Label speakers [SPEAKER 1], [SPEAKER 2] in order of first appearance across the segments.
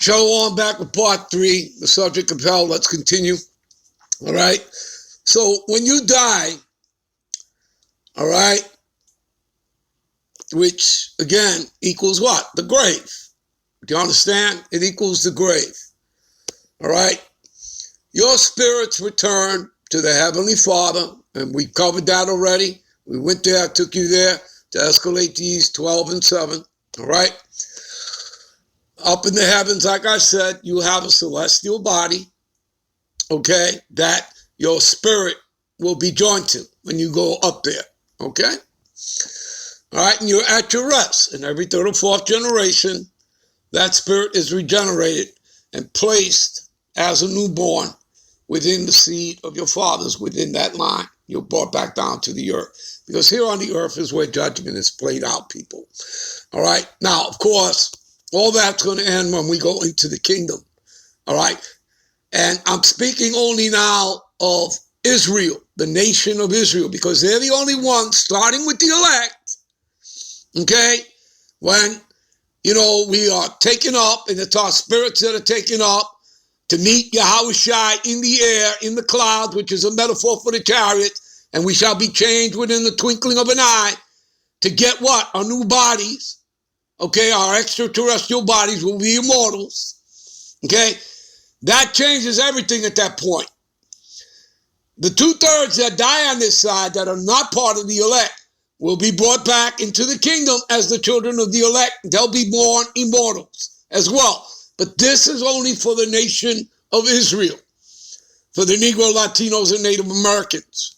[SPEAKER 1] Shalom, back with part 3, the subject of hell. Let's continue. All right. So when you die, all right, which again equals what? The grave. Do you understand? It equals the grave. All right. Your spirits return to the Heavenly Father, and we covered that already. We went there, I took you there to escalate these 12 and 7. All right. Up in the heavens, like I said, you have a celestial body, okay, that your spirit will be joined to when you go up there, okay? All right, and you're at your rest. And every third or fourth generation, that spirit is regenerated and placed as a newborn within the seed of your fathers, within that line. You're brought back down to the earth. Because here on the earth is where judgment is played out, people. All right, now, of course, all that's going to end when we go into the kingdom, all right? And I'm speaking only now of Israel, the nation of Israel, because they're the only ones, starting with the elect, okay? When, we are taken up, and it's our spirits that are taken up to meet Yahushua in the air, in the clouds, which is a metaphor for the chariot, and we shall be changed within the twinkling of an eye to get what? Our new bodies. Okay, our extraterrestrial bodies will be immortals. Okay, that changes everything at that point. The 2/3 that die on this side that are not part of the elect will be brought back into the kingdom as the children of the elect. They'll be born immortals as well. But this is only for the nation of Israel, for the Negro, Latinos, and Native Americans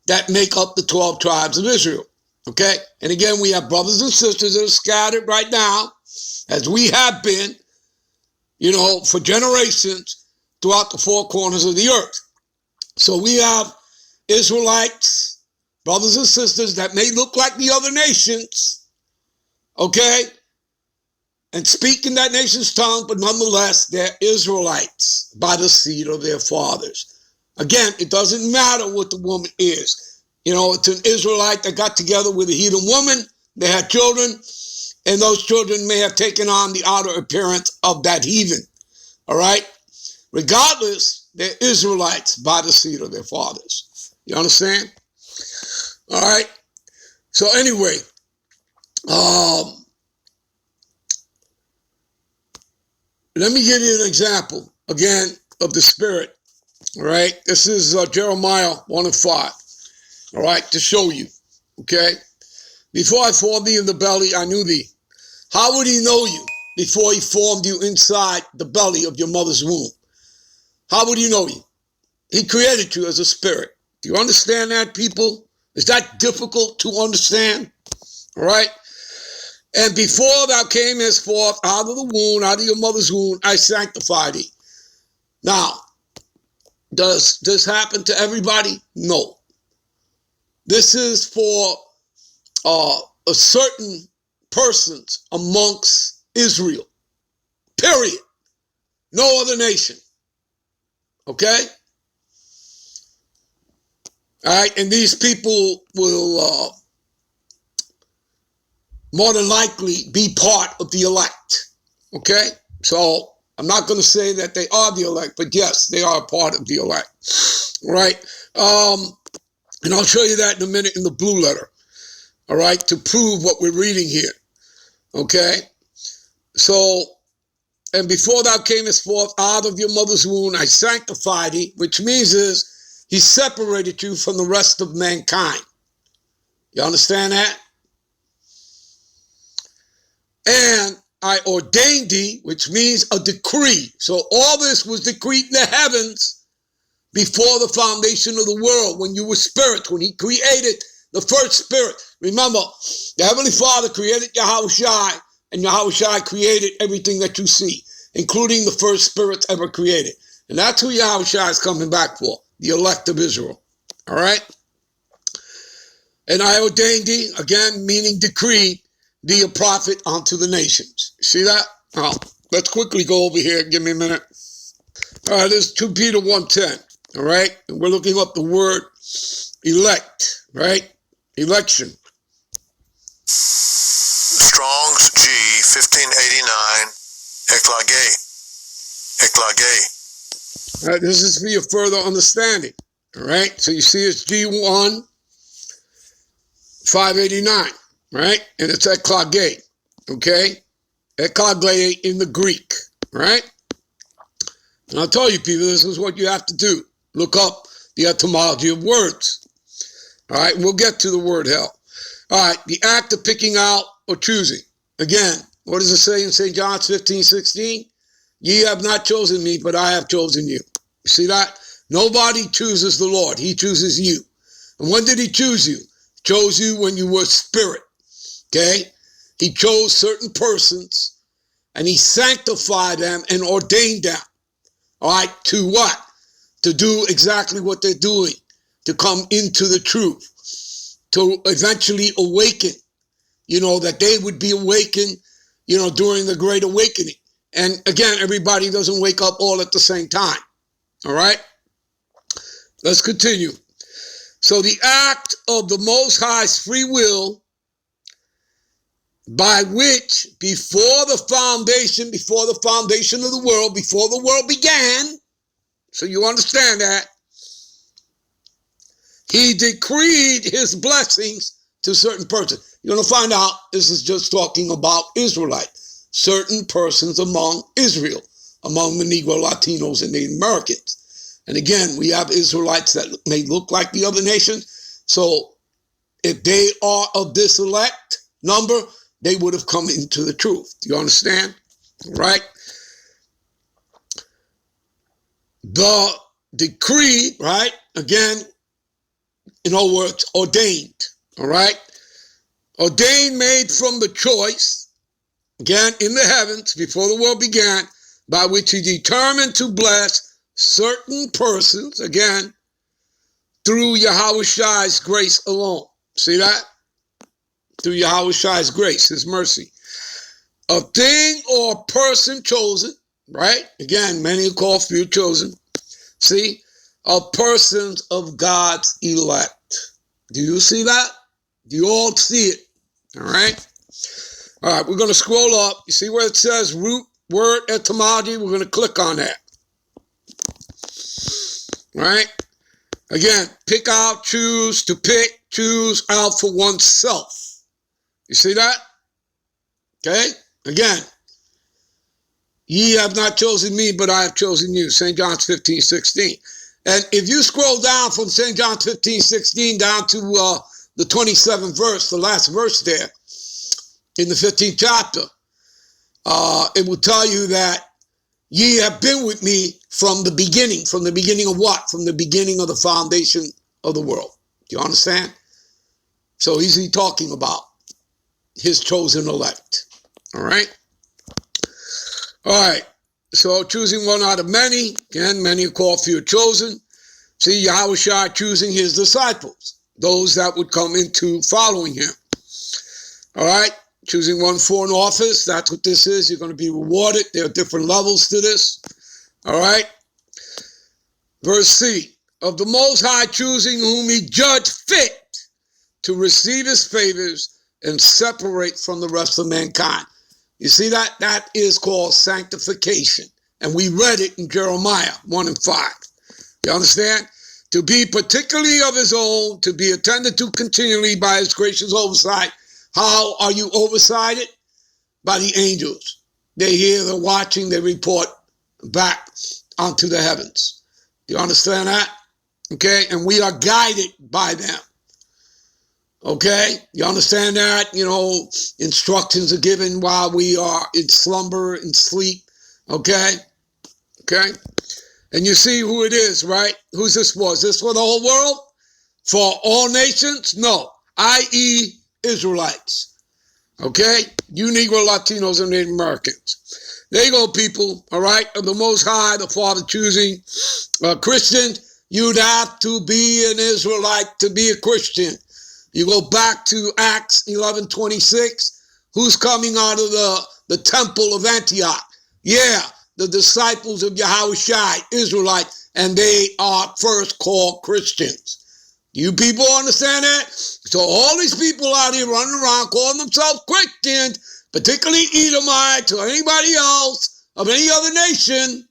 [SPEAKER 1] that make up the 12 tribes of Israel. Okay, and again, we have brothers and sisters that are scattered right now, as we have been, for generations throughout the four corners of the earth. So we have Israelites, brothers and sisters that may look like the other nations, okay, and speak in that nation's tongue, but nonetheless, they're Israelites by the seed of their fathers. Again, it doesn't matter what the woman is. It's an Israelite that got together with a heathen woman. They had children, and those children may have taken on the outer appearance of that heathen. All right? Regardless, they're Israelites by the seed of their fathers. You understand? All right? So anyway, let me give you an example, again, of the spirit. All right? This is Jeremiah 1:5. All right, to show you, okay? Before I formed thee in the belly, I knew thee. How would he know you before he formed you inside the belly of your mother's womb? How would he know you? He created you as a spirit. Do you understand that, people? Is that difficult to understand? All right? And before thou camest forth out of the womb, out of your mother's womb, I sanctify thee. Now, does this happen to everybody? No. This is for a certain persons amongst Israel, period. No other nation, okay? All right, and these people will more than likely be part of the elect, okay? So I'm not going to say that they are the elect, but yes, they are a part of the elect, right? And I'll show you that in a minute in the blue letter, all right, to prove what we're reading here, okay? So, and before thou camest forth out of your mother's womb, I sanctified thee, which means is he separated you from the rest of mankind. You understand that? And I ordained thee, which means a decree. So all this was decreed in the heavens before the foundation of the world, when you were spirits, when he created the first spirit. Remember, the Heavenly Father created Yahushua, and Yahushua created everything that you see, including the first spirits ever created. And that's who Yahushua is coming back for, the elect of Israel. All right? And I ordained thee, again, meaning decreed, thee a prophet unto the nations. See that? Now, let's quickly go over here. Give me a minute. All right, this is 2 Peter 1:10. All right, and we're looking up the word elect, right? Election.
[SPEAKER 2] Strong's G 1589, eklage,
[SPEAKER 1] All right, this is for your further understanding. All right, so you see it's G1 589, right? And it's eklage, okay? Eklage in the Greek, right? And I'll tell you, people, this is what you have to do. Look up the etymology of words. All right, and we'll get to the word hell. All right, the act of picking out or choosing. Again, what does it say in St. John 15:16? Ye have not chosen me, but I have chosen you. You see that? Nobody chooses the Lord. He chooses you. And when did he choose you? He chose you when you were spirit, okay? He chose certain persons, and he sanctified them and ordained them, all right, to what? To do exactly what they're doing, to come into the truth, to eventually awaken, that they would be awakened, during the Great Awakening. And again, everybody doesn't wake up all at the same time, all right? Let's continue. So the act of the Most High's free will, by which before the foundation of the world, before the world began, so you understand that, he decreed his blessings to certain persons. You're going to find out this is just talking about Israelites, certain persons among Israel, among the Negro, Latinos, and Native Americans. And again, we have Israelites that may look like the other nations. So if they are of this elect number, they would have come into the truth. Do you understand? All right. The decree, right? Again, in other words, ordained. All right. Ordained, made from the choice, again, in the heavens, before the world began, by which he determined to bless certain persons, again, through Yahweh's grace alone. See that? Through Yahweh's grace, his mercy. A thing or person chosen, right? Again, many are called, few chosen. See? Of persons of God's elect. Do you see that? Do you all see it? All right? All right, we're going to scroll up. You see where it says root word etymology? We're going to click on that. All right? Again, pick out, choose, to pick, choose out for oneself. You see that? Okay? Again, ye have not chosen me, but I have chosen you. St. John 15:16. And if you scroll down from St. John 15:16 down to the 27th verse, the last verse there, in the 15th chapter, it will tell you that ye have been with me from the beginning. From the beginning of what? From the beginning of the foundation of the world. Do you understand? So he's talking about his chosen elect. All right? All right. So choosing one out of many. Again, many are called, few are chosen. See, Yahweh choosing his disciples, those that would come into following him. All right? Choosing one for an office. That's what this is. You're going to be rewarded. There are different levels to this. All right? Verse C. Of the Most High choosing whom he judged fit to receive his favors and separate from the rest of mankind. You see that? That is called sanctification. And we read it in Jeremiah 1 and 5. You understand? To be particularly of his own, to be attended to continually by his gracious oversight. How are you oversighted? By the angels. They hear, they're watching, they report back onto the heavens. Do you understand that? Okay? And we are guided by them. Okay? You understand that? Instructions are given while we are in slumber and sleep. Okay? Okay? And you see who it is, right? Who's this for? Is this for the whole world? For all nations? No. I.e. Israelites. Okay? You Negro, Latinos, and Native Americans. There you go, people. All right? Of the Most High, the Father choosing Christians. You'd have to be an Israelite to be a Christian. You go back to Acts 11:26. Who's coming out of the temple of Antioch? Yeah, the disciples of Yahushua, Israelites, and they are first called Christians. You people understand that? So all these people out here running around calling themselves Christians, particularly Edomites or anybody else of any other nation,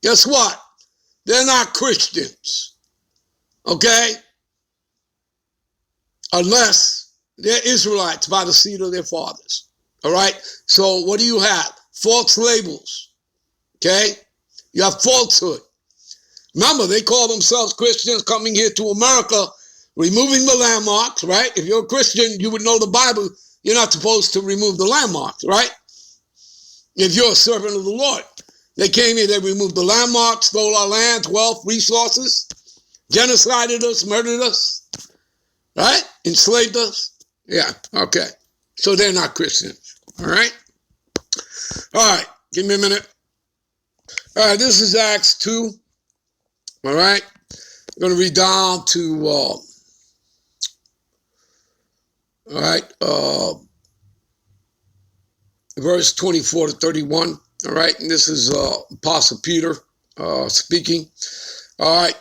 [SPEAKER 1] guess what? They're not Christians, okay? Unless they're Israelites by the seed of their fathers, all right? So what do you have? False labels, okay? You have falsehood. Remember, they call themselves Christians coming here to America, removing the landmarks, right? If you're a Christian, you would know the Bible. You're not supposed to remove the landmarks, right? If you're a servant of the Lord. They came here, they removed the landmarks, stole our lands, wealth, resources, genocided us, murdered us, right? Enslaved us. Yeah, okay. So they're not Christians, all right? All right, give me a minute. All right, this is Acts 2, all right? I'm going to read down to, all right, verse 24 to 31, all right? And this is Apostle Peter speaking. All right.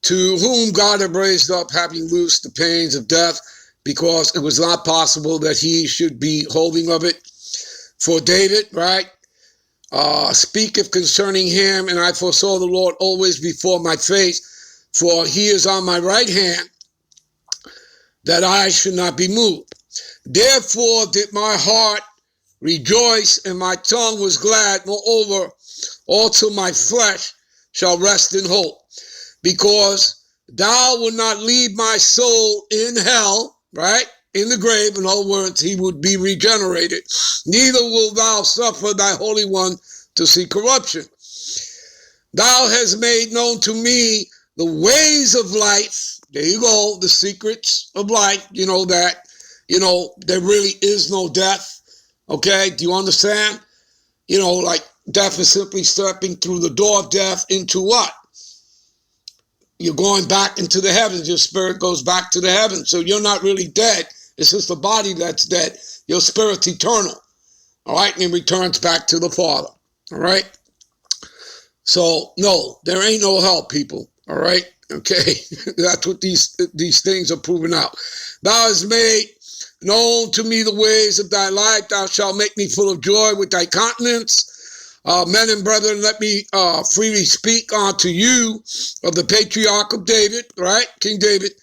[SPEAKER 1] To whom God had raised up, having loosed the pains of death, because it was not possible that he should be holding of it. For David, right, speaketh concerning him, and I foresaw the Lord always before my face, for he is on my right hand, that I should not be moved. Therefore did my heart rejoice, and my tongue was glad. Moreover, also my flesh shall rest in hope, because thou wilt not leave my soul in hell, right? In the grave. In other words, he would be regenerated. Neither wilt thou suffer thy Holy One to see corruption. Thou hast made known to me the ways of life. There you go, the secrets of life. You know that, there really is no death. Okay, do you understand? Like death is simply stepping through the door of death into what? You're going back into the heavens. Your spirit goes back to the heavens. So you're not really dead. It's just the body that's dead. Your spirit's eternal. All right? And it returns back to the Father. All right? So, no, there ain't no hell, people. All right? Okay? That's what these things are proving out. Thou hast made known to me the ways of thy life. Thou shalt make me full of joy with thy countenance. Men and brethren, let me freely speak unto you of the patriarch of David, right? King David.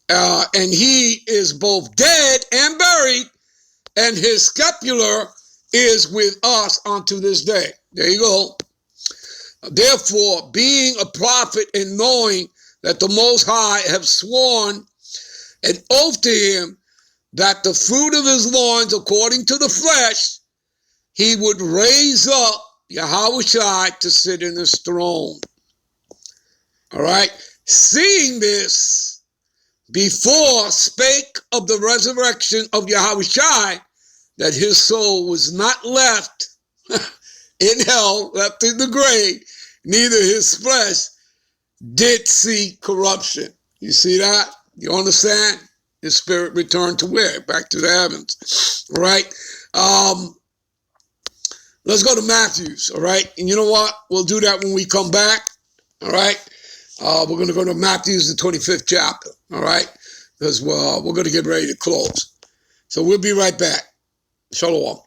[SPEAKER 1] And he is both dead and buried, and his scapular is with us unto this day. There you go. Therefore, being a prophet and knowing that the Most High have sworn an oath to him that the fruit of his loins, according to the flesh, he would raise up Yahushua to sit in his throne. All right. Seeing this, before spake of the resurrection of Yahushua, that his soul was not left in hell, left in the grave, neither his flesh did see corruption. You see that? You understand? His spirit returned to where? Back to the heavens. All right. Let's go to Matthew's, all right? And you know what? We'll do that when we come back, all right? We're going to go to Matthew's, the 25th chapter, all right? Because we're going to get ready to close. So we'll be right back. Shalom.